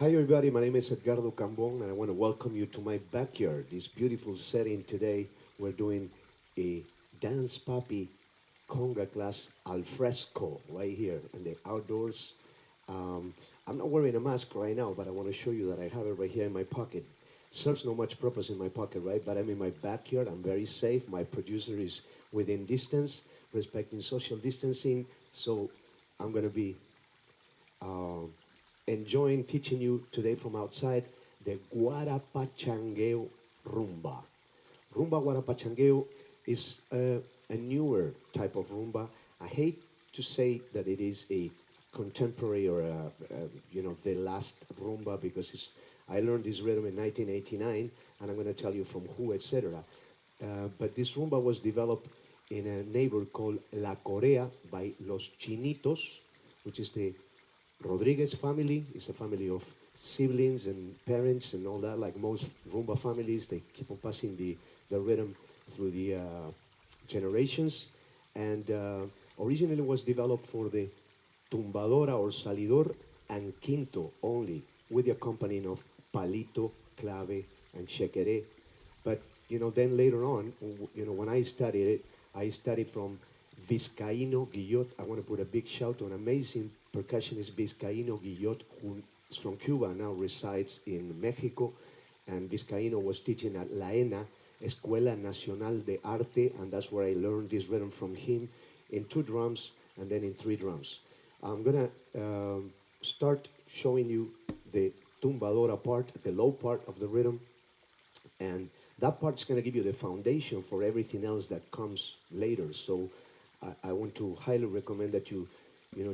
Hi everybody, my name is Edgardo Cambon and I want to welcome you to my backyard, this beautiful setting today. We're doing a dance puppy conga class al fresco right here in the outdoors. Um, I'm not wearing a mask right now, but I want to show you that I have it right here in my pocket. Serves no much purpose in my pocket, right? But I'm in my backyard, I'm very safe. My producer is within distance, respecting social distancing. So I'm going to be um, enjoying teaching you today from outside the Guarapachangueo rumba. Rumba Guarapachangueo is a newer type of rumba. I hate to say that it is a contemporary or the last rumba because I learned this rhythm in 1989 and I'm going to tell you from who, etc. But this rumba was developed in a neighborhood called La Corea by Los Chinitos, which is the Rodriguez family. Is a family of siblings and parents and all that. Like most rumba families, they keep on passing the rhythm through the generations. And originally was developed for the tumbadora or salidor and quinto only, with the accompaniment of palito, clave, and chequere. But then later on, when I studied it, I studied from Vizcaíno Guillot. I want to put a big shout to an amazing percussionist, Vizcaíno Guillot, who is from Cuba, now resides in Mexico. And Vizcaíno was teaching at La ENA, Escuela Nacional de Arte, and that's where I learned this rhythm from him in 2 drums and then in 3 drums. I'm gonna start showing you the tumbadora part, the low part of the rhythm, and that part's going to give you the foundation for everything else that comes later. So I want to highly recommend that you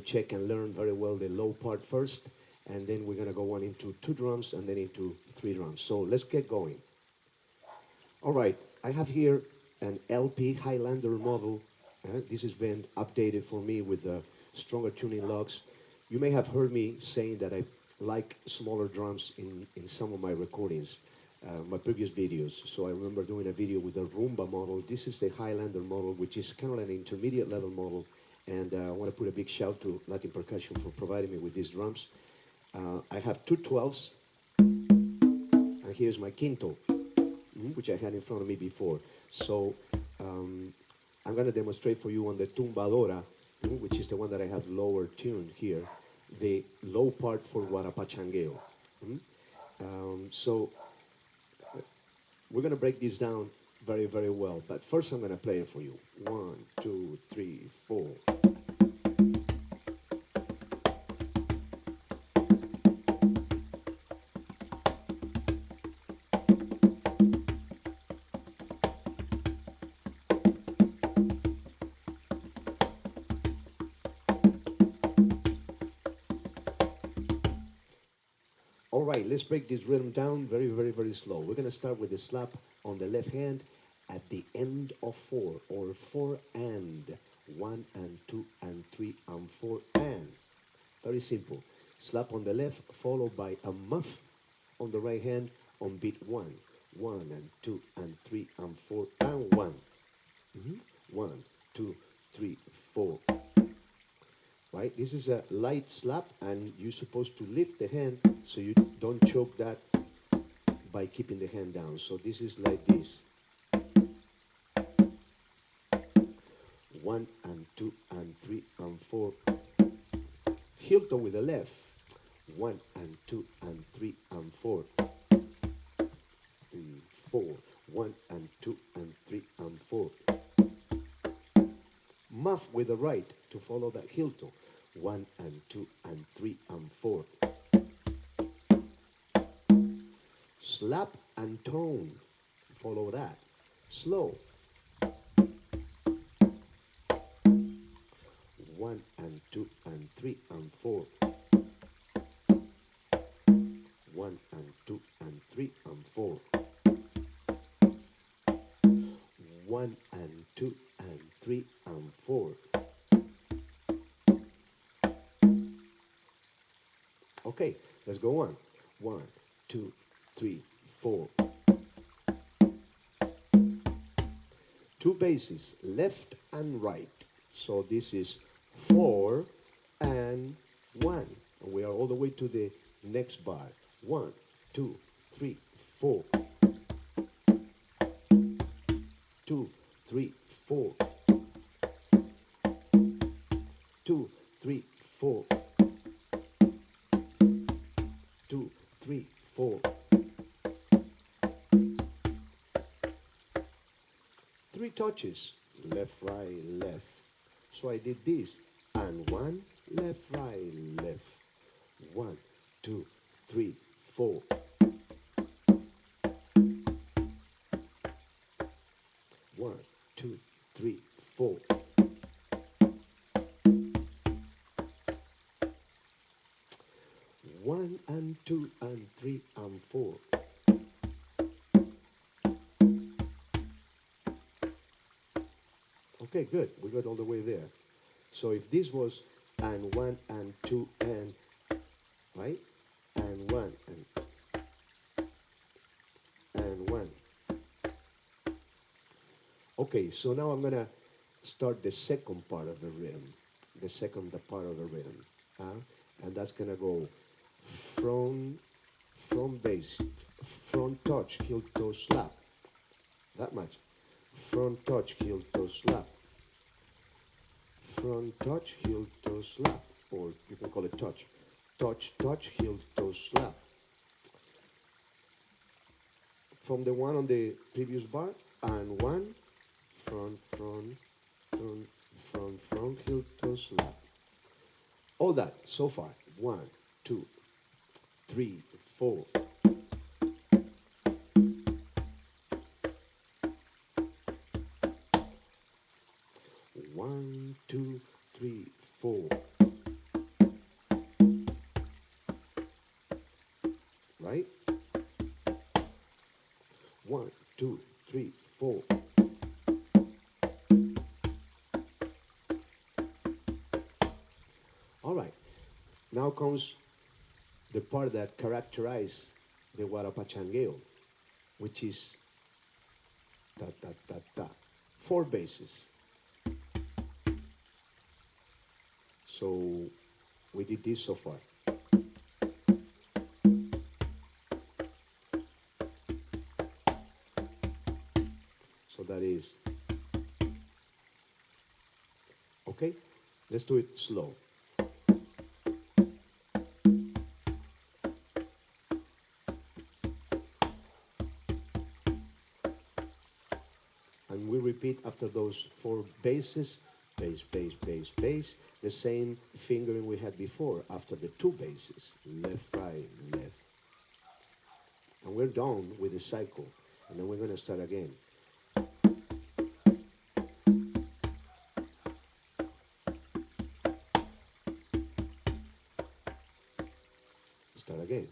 check and learn very well the low part first, and then we're going to go on into 2 drums and then into 3 drums. So let's get going. All right, I have here an LP Highlander model. This has been updated for me with stronger tuning lugs. You may have heard me saying that I like smaller drums in some of my recordings, my previous videos. So I remember doing a video with a Rumba model. This is the Highlander model, which is kind of an intermediate level model. And I want to put a big shout to Latin Percussion for providing me with these drums. I have 2 12s, and here's my quinto, which I had in front of me before. So I'm going to demonstrate for you on the tumbadora, which is the one that I have lower tuned here, the low part for Guarapachangueo. So we're going to break this down very, very well. But first I'm going to play it for you. 1, 2, 3, 4. All right, let's break this rhythm down very, very, very slow. We're going to start with the slap on the left hand at the end of 4, or 4 and 1 and 2 and 3 and 4 and. Very simple. Slap on the left, followed by a muff on the right hand on beat 1. 1 and 2 and 3 and 4 and 1. 1, 2, 3, 4. Right? This is a light slap, and you're supposed to lift the hand so you don't choke that by keeping the hand down. So this is like this. 1 and 2 and 3 and 4. Heel toe with the left. 1 and 2 and 3 and 4. 3, 4. 1 and 2 and 3 and 4. Muff with the right to follow that heel toe. 1 and 2 and 3 and 4. Slap and tone. Follow that. Slow. 1 and 2 and 3 and 4. 1 and 2 and 3 and 4. 1 and 2 and 3 and 4. Okay, let's go on. 1, 2, 3, 4. 2 basses, left and right. So this is 4 and 1. And we are all the way to the Next bar. 1, 2, 3, 4. 2, 3, 4. 2, 3, 4. 2, 3, 4. 3 touches. Left, right, left. So I did this. And 1, left, right, left. 1, 2, 3, 4. 1, 2, 3, 4. 1 and 2 and 3 and 4. Okay, good. We got all the way there. So if this was and 1 and 2 and, right? And 1 and 1. Okay, so now I'm gonna start the second part of the rhythm. The second part of the rhythm. And that's gonna go from bass, front touch, heel toe slap. That much. Front touch, heel toe slap. Front touch, heel toe slap. Or you can call it touch. Touch, touch, heel toe slap. From the one on the previous bar, and 1, front, heel toe slap. All that so far. 1, 2, 3, 4. 1, 2, 3, 4. Right? 1, 2, 3, 4. All right. Now comes the part that characterizes the Guarapachangueo, which is ta ta ta ta. 4 basses. So we did this so far. So that is okay. Let's do it slow. And we repeat after those 4 basses, bass, bass, bass, bass, the same fingering we had before after the 2 basses, left, right, left. And we're done with the cycle, and then we're going to start again. Start again.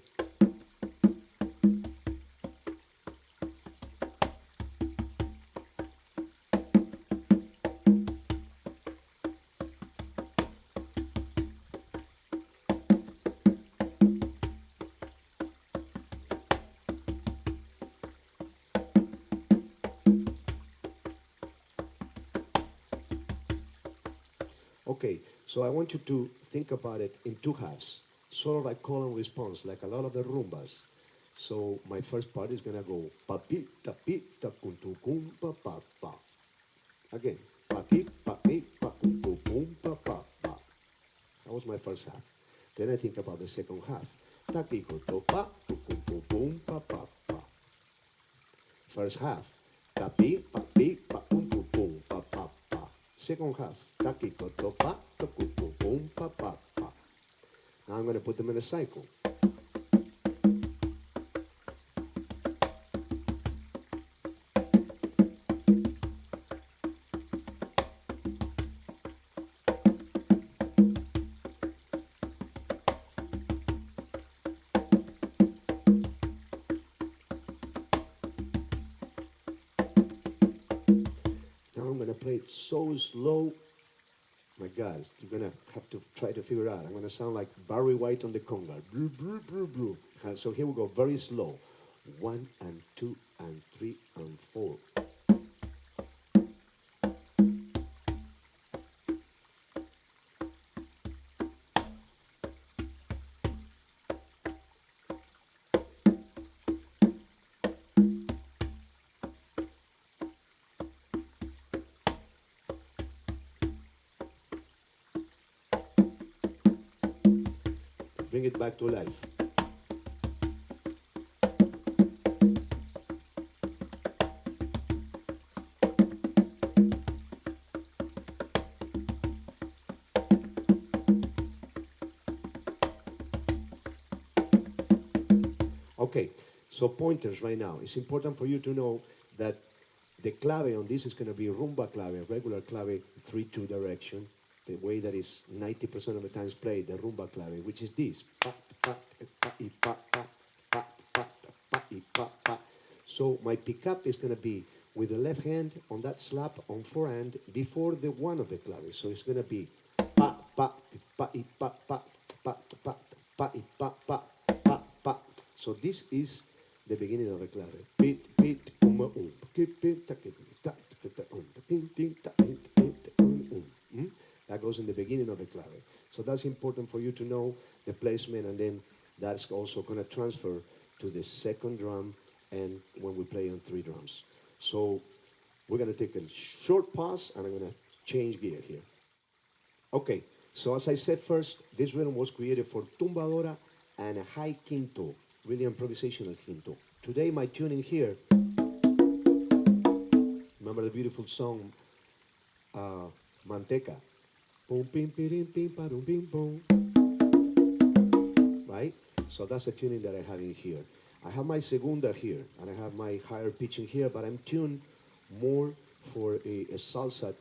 Okay, so I want you to think about it in 2 halves, sort of like call and response, like a lot of the rumbas. So my first part is gonna go papi tapi ta kun tu kum pa pa pa. Again, papi papi pa kun tu kum pa pa pa. That was my first half. Then I think about the second half. Taki ko to pa tu kum tu kum pa pa pa. First half, tapi papi pa kun tu kum pa pa pa. Second half, taki ko to pa tu kum tu kum pa pa pa. Now I'm gonna put them in a cycle. Play it so slow. My God, you're gonna have to try to figure out. I'm gonna sound like Barry White on the conga. Brr, brr, brr, brr. So here we go, very slow. 1 and 2 and 3 and 4. bring it back to life. Okay, so pointers right now. It's important for you to know that the clave on this is going to be rumba clave, regular clave, 3-2 direction, the way that is 90% of the times played, the rumba clave, which is this. So my pickup is going to be with the left hand on that slap on forehand before the one of the clave. So it's going to be pa pa pa pa pa pa pa pa pa pa pa pa. So this is the beginning of the clave. That goes in the beginning of the clave. So that's important for you to know the placement, and then that's also going to transfer to the second drum and when we play on 3 drums. So we're going to take a short pause, and I'm going to change gear here. Okay, so as I said first, this rhythm was created for tumbadora and a high quinto, really improvisational quinto. Today my tuning here, remember the beautiful song, Manteca? Boom, pim, pirim, pim, parum, pim, boom. Right? So that's the tuning that I have in here. I have my segunda here, and I have my higher pitching here, but I'm tuned more for a salsa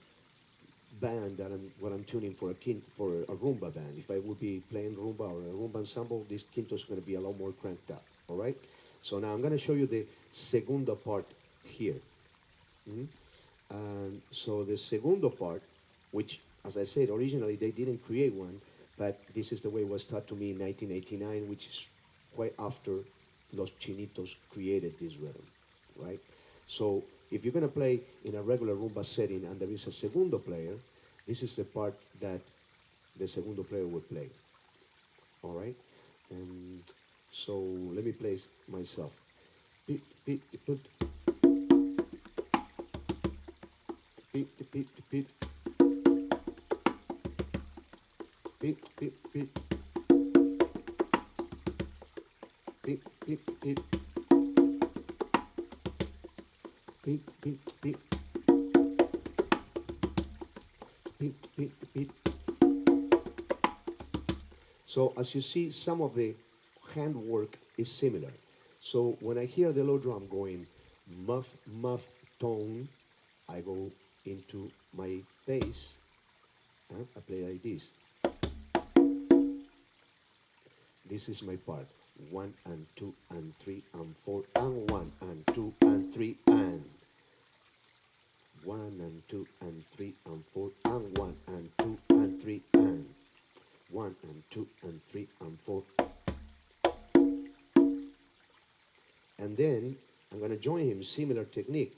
band than what I'm tuning for a rumba band. If I would be playing rumba or a rumba ensemble, this quinto is going to be a lot more cranked up. All right? So now I'm going to show you the segunda part here. So the segundo part, which, as I said, originally they didn't create one, but this is the way it was taught to me in 1989, which is quite after Los Chinitos created this rhythm, right? So if you're going to play in a regular rumba setting and there is a segundo player, this is the part that the segundo player will play, all right? So let me play myself. Beat, beat, beat, beat, beat, beat, beat, beat, beat, beat, beat, beat, beat, beat, beat, beat, beat, beat, beat. So as you see, some of the handwork is similar. So when I hear the low drum going muff, muff, tone, I go into my bass. I play like this. This is my part. 1 and 2 and 3 and 4 and 1 and 2 and 3 and 1 and 2 and 3 and 4 and 1 and 2 and 3 and 1 and 2 and 3 and 4. And then I'm going to join him, similar technique.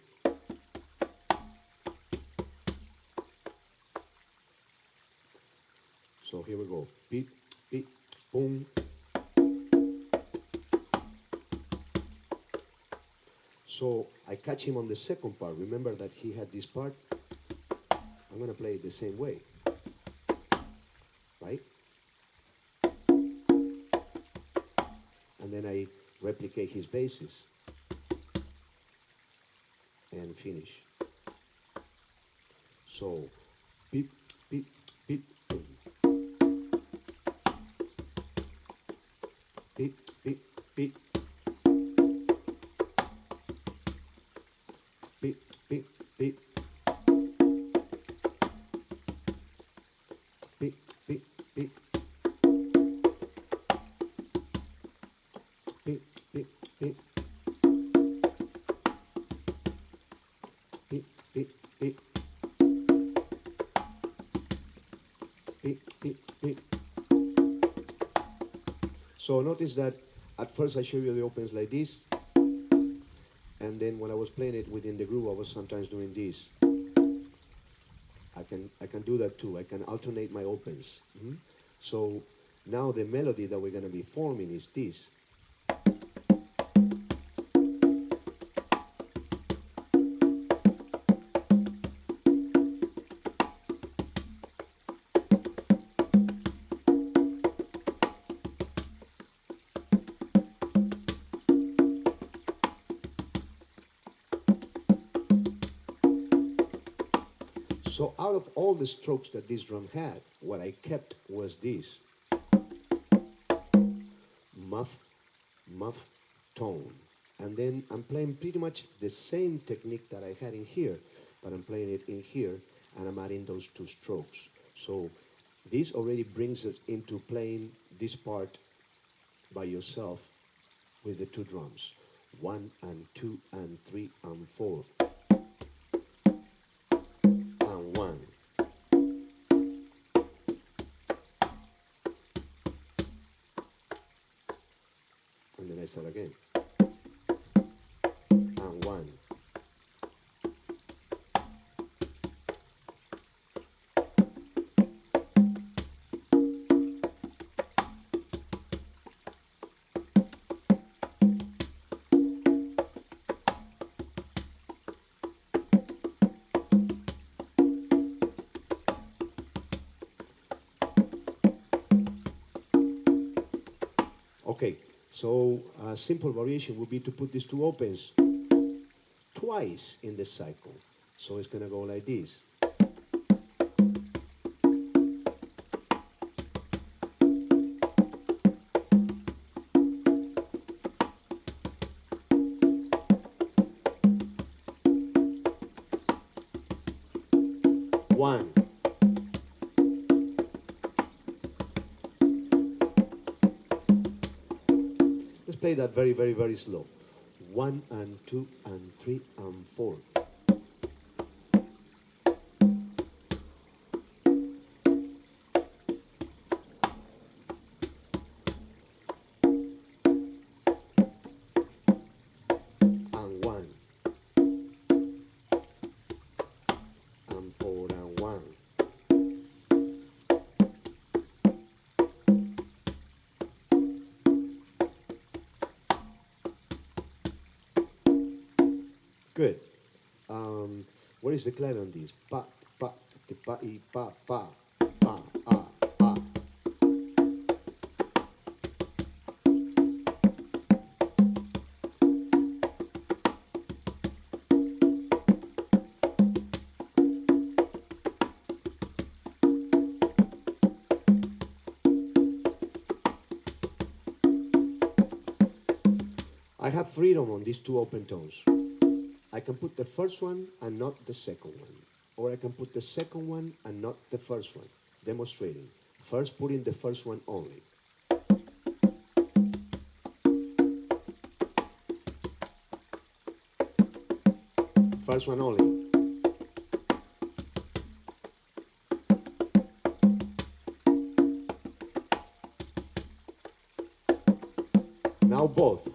So here we go. Beat, beat, boom. So I catch him on the second part. Remember that he had this part. I'm going to play it the same way. Right? And then I replicate his basses and finish. So beat, beat, beat, boom. Beat, beat, beat. Beat, beat, beat. Beat, beat, beat. Beat, beat, beat. Beat, beat, beat. Beat, beat, beat. So notice that at first I show you the opens like this, and then when I was playing it within the groove, I was sometimes doing this. I can do that too. I can alternate my opens. So now the melody that we're going to be forming is this. So out of all the strokes that this drum had, what I kept was this muff, muff, tone. And then I'm playing pretty much the same technique that I had in here, but I'm playing it in here, and I'm adding those two strokes. So this already brings us into playing this part by yourself with the two drums. 1 and 2 and 3 and 4. And 1. And then I start again. And 1. Okay, so a simple variation would be to put these two opens twice in the cycle. So it's gonna go like this. One. Let's play that very, very, very slow. 1 and 2 and 3 and 4. And 1. And 4 and 1. Good. What is the climb on this? Pa, pa, te, pa, I, pa, pa, pa, ah, ah. I have freedom on these two open tones. I can put the first one and not the second one. Or I can put the second one and not the first one. Demonstrating. First putting the first one only. First one only. Now both.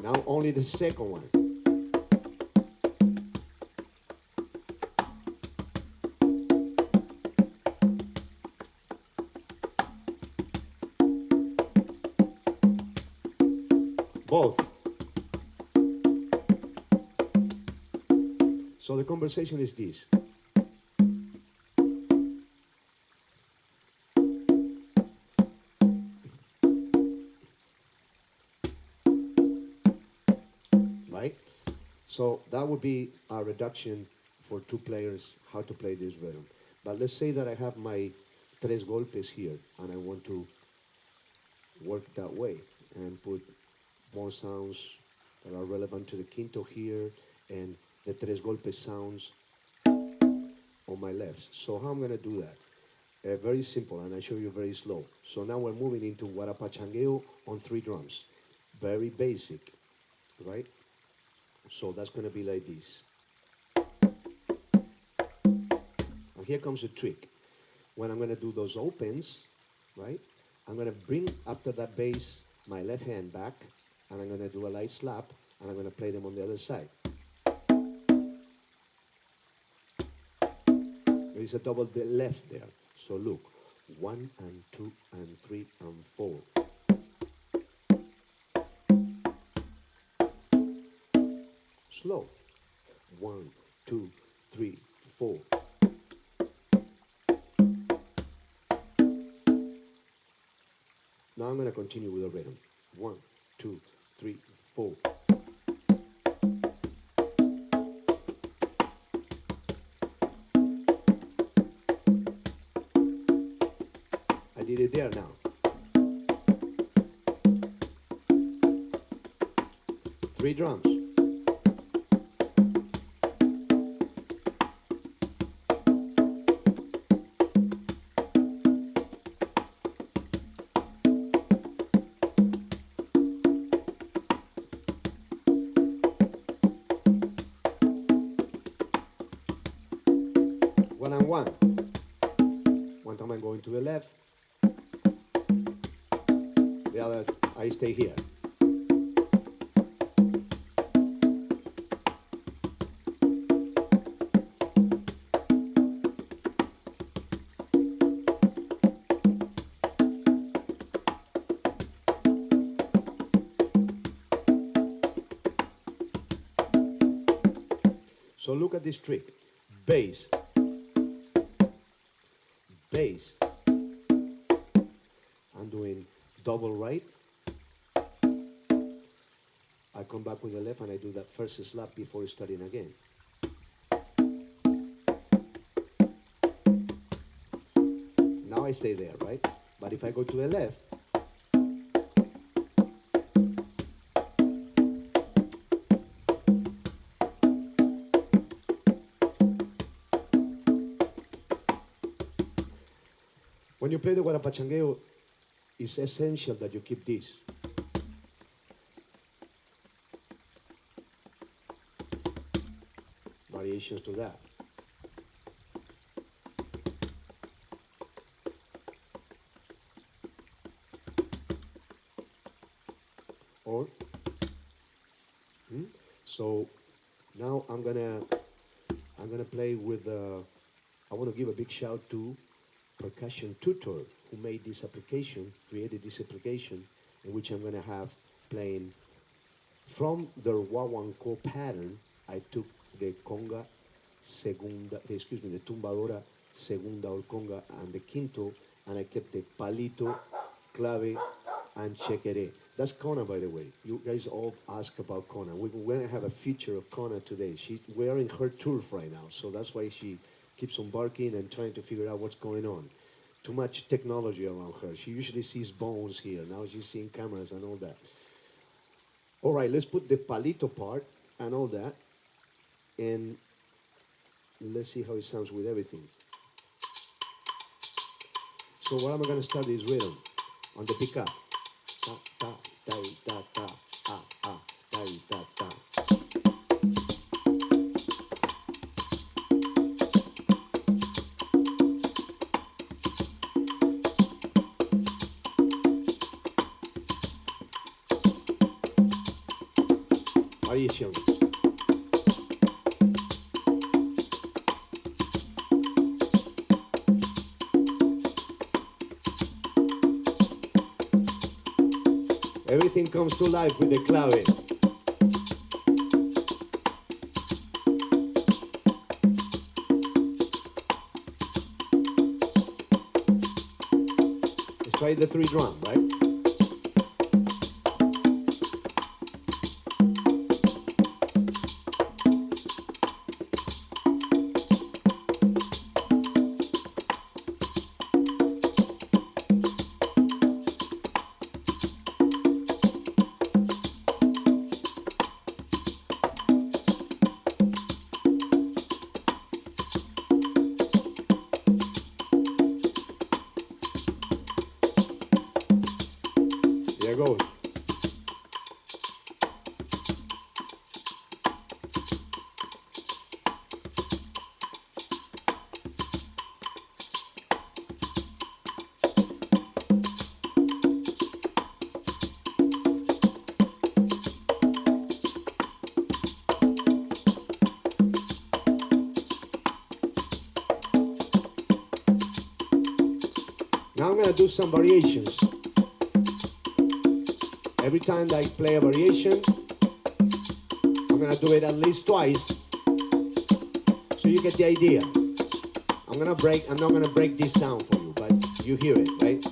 Now only the second one. Both. So the conversation is this. Right? So that would be a reduction for two players, how to play this rhythm. But let's say that I have my tres golpes here, and I want to work that way and put more sounds that are relevant to the quinto here, and the tres golpes sounds on my left. So how I'm gonna do that? Very simple, and I show you very slow. So now we're moving into Gurapachangueo on 3 drums. Very basic, right? So that's gonna be like this. And here comes the trick. When I'm gonna do those opens, right? I'm gonna bring after that bass my left hand back, and I'm gonna do a light slap, and I'm gonna play them on the other side. There is a double left there. So look, 1 and 2 and 3 and 4. Slow. 1, 2, 3, 4. Now I'm going to continue with the rhythm. 1, 2, 3, 4. I did it there now. 3 drums. One and one. One time I'm going to the left. The other, I stay here. So look at this trick. Bass. Bass. I'm doing double right. I come back with the left and I do that first slap before starting again. Now I stay there, right? But if I go to the left, when you play the Guarapachangueo, it's essential that you keep this. Variations to that. Or, so now I'm gonna play with. I want to give a big shout to percussion tutor who made this application, created this application, in which I'm going to have playing from the Wawanko pattern. I took the Conga segunda, the Tumbadora segunda or Conga and the quinto, and I kept the palito, clave, and chequere. That's Kona, by the way. You guys all ask about Kona. We're going to have a feature of Kona today. We're in her turf right now, so that's why she keeps on barking and trying to figure out what's going on. Too much technology around her. She usually sees bones here. Now she's seeing cameras and all that. All right, let's put the palito part and all that. And let's see how it sounds with everything. So what am I going to start this rhythm? On the pickup. Ta, ta, ta, ta, ta, ah, ah, ta, ta, ta. Variation. Everything comes to life with the clave. Let's try the 3 drum, right? There goes. Now I'm going to do some variations. Every time I play a variation, I'm going to do it at least twice, so you get the idea. I'm not going to break this down for you, but you hear it, right?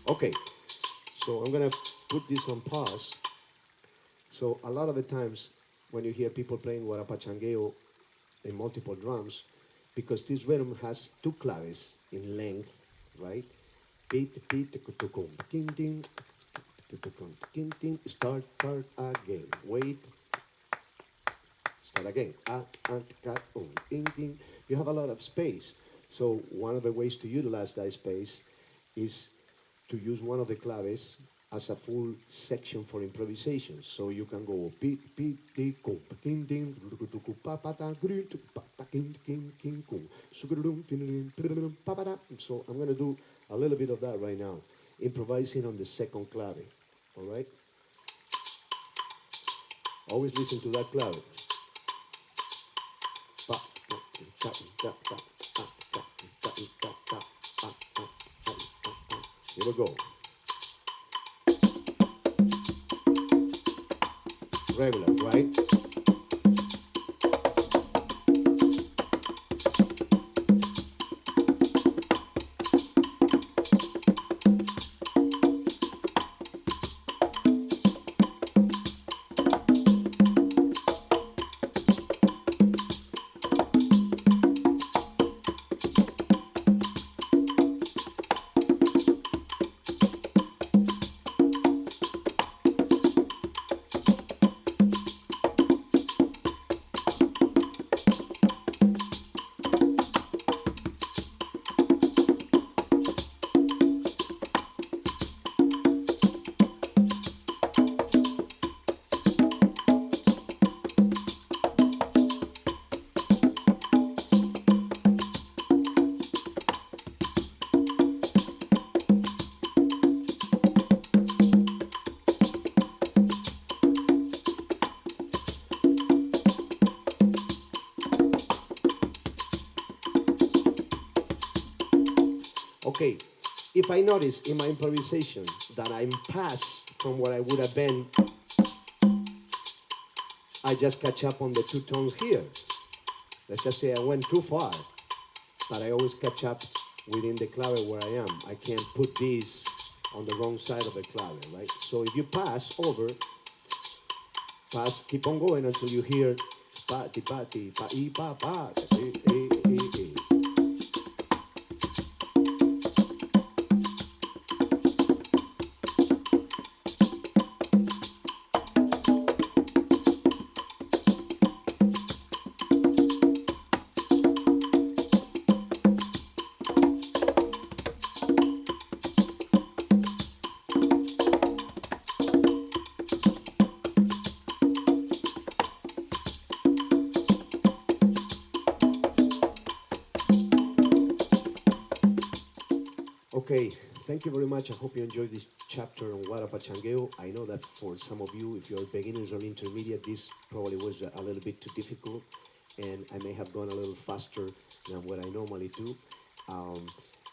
Okay, so I'm gonna put this on pause. So a lot of the times when you hear people playing Guarapachangueo in multiple drums, because this rhythm has two claves in length, right? Beat, beat, tukum, ding, ding, tukum, ding, ding. Start again. Wait, start again. Ding, ding. You have a lot of space. So one of the ways to utilize that space is to use one of the claves as a full section for improvisation. So you can go beat, beat, beat, kum, ding, ding, pa pa ta, gri, pa ta, king, king, king, kum, sugurudum, tinudum, tidudum, pa pa da. So I'm gonna do a little bit of that right now, improvising on the second clave. All right. Always listen to that clave. Pa, ta, ta, ta, ta, ta, ta, ta, ta, ta, ta, ta. Here we go. Regular, right? Okay, if I notice in my improvisation that I'm past from what I would have been, I just catch up on the two tones here. Let's just say I went too far, but I always catch up within the clave where I am. I can't put these on the wrong side of the clave, right? So if you pass over, pass, keep on going until you hear pa ti pa ti pa e pa pa e e e e. Okay, thank you very much. I hope you enjoyed this chapter on Guarapachangueo. I know that for some of you, if you're beginners or intermediate, this probably was a little bit too difficult, and I may have gone a little faster than what I normally do.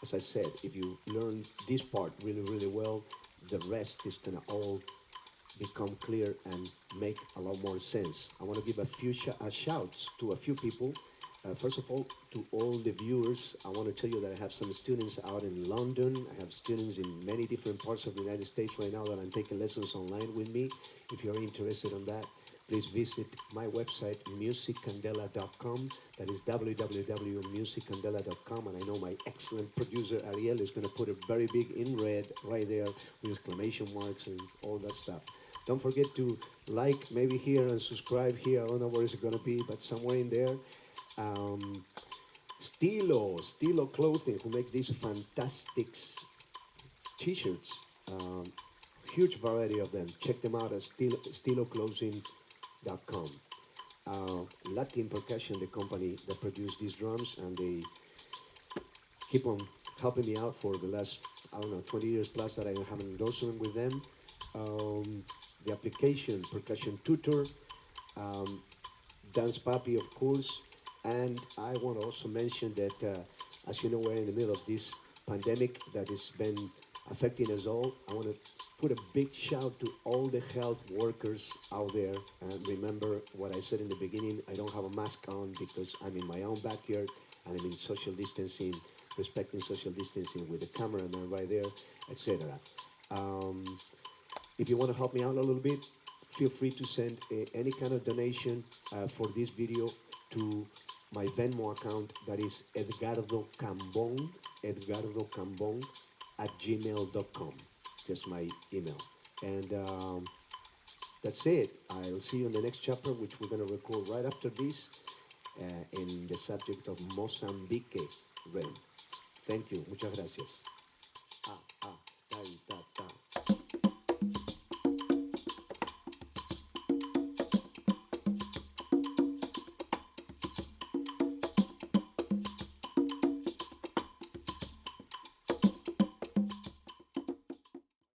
As I said, if you learn this part really, really well, the rest is gonna all become clear and make a lot more sense. I want to give a few shouts to a few people. First of all, to all the viewers, I want to tell you that I have some students out in London. I have students in many different parts of the United States right now that I'm taking lessons online with me. If you're interested in that, please visit my website, musiccandela.com. That is www.musiccandela.com. And I know my excellent producer, Ariel, is going to put it very big in red right there with exclamation marks and all that stuff. Don't forget to like maybe here and subscribe here. I don't know where it's going to be, but somewhere in there. Stilo Clothing, who make these fantastic t-shirts. Huge variety of them. Check them out at stiloclothing.com. Latin Percussion, the company that produced these drums, and they keep on helping me out for the last, I don't know, 20 years plus that I have an endorsement with them. The application, Percussion Tutor, Dance Papi, of course. And I want to also mention that, as you know, we're in the middle of this pandemic that has been affecting us all. I want to put a big shout to all the health workers out there. And remember what I said in the beginning, I don't have a mask on because I'm in my own backyard and I'm in social distancing respecting social distancing with the cameraman right there, etc. Um, if you want to help me out a little bit, feel free to send any kind of donation for this video to my Venmo account that is Edgardo Cambon at gmail.com. Just my email. And that's it. I'll see you in the next chapter, which we're going to record right after this in the subject of Mozambique rain. Thank you. Muchas gracias.